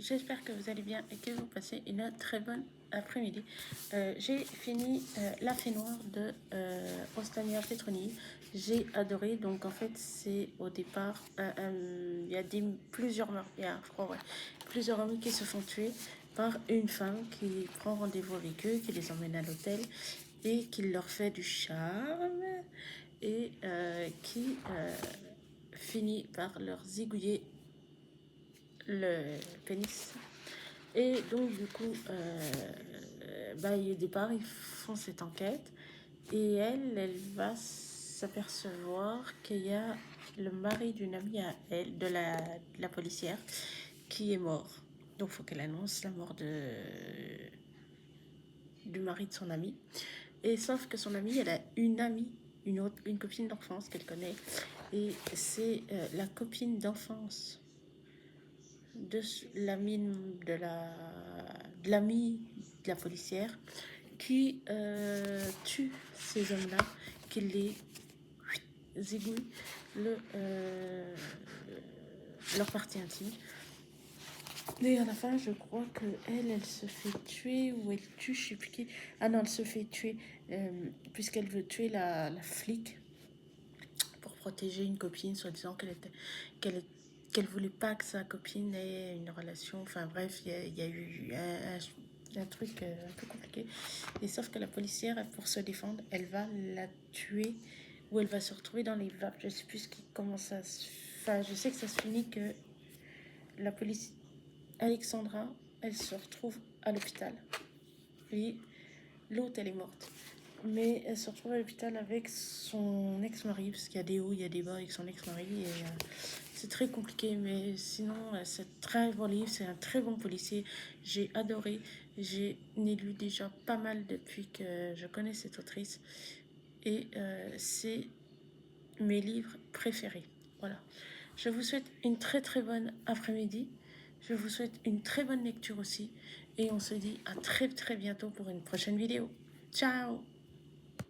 j'espère que vous allez bien et que vous passez une très bonne après-midi. J'ai fini La Fée Noire de Ostania Petroni. J'ai adoré. Donc en fait, c'est au départ, il y a plusieurs meurtres, je crois, ouais, plusieurs hommes qui se font tuer par une femme qui prend rendez-vous avec eux, qui les emmène à l'hôtel et qui leur fait du charme et qui finit par leur zigouiller le pénis. Et donc du coup, au départ, ils font cette enquête et elle va s'apercevoir qu'il y a le mari d'une amie à elle, de la policière, qui est mort. Donc il faut qu'elle annonce la mort du mari de son amie. Et sauf que son amie, elle a une amie, une copine d'enfance qu'elle connaît. Et c'est la copine d'enfance de l'amie de la policière qui tue ces hommes-là, qui les zigouille leur partie intime. Et à la fin, je crois que elle se fait tuer ou elle tue, je sais plus qui. Ah non, elle se fait tuer puisqu'elle veut tuer la flic pour protéger une copine, soi-disant qu'elle voulait pas que sa copine ait une relation. Enfin bref, il y a eu un truc un peu compliqué. Et sauf que la policière, pour se défendre, elle va la tuer ou elle va se retrouver dans les vapes. Je sais plus comment ça se... Enfin, je sais que ça se finit que la police... Alexandra, elle se retrouve à l'hôpital. Et l'autre, elle est morte. Mais elle se retrouve à l'hôpital avec son ex-mari, parce qu'il y a des hauts, il y a des bas avec son ex-mari. Et c'est très compliqué, mais sinon, c'est un très bon livre, c'est un très bon policier. J'ai adoré. J'ai lu déjà pas mal depuis que je connais cette autrice. Et c'est mes livres préférés. Voilà. Je vous souhaite une très très bonne après-midi. Je vous souhaite une très bonne lecture aussi. Et on se dit à très très bientôt pour une prochaine vidéo. Ciao!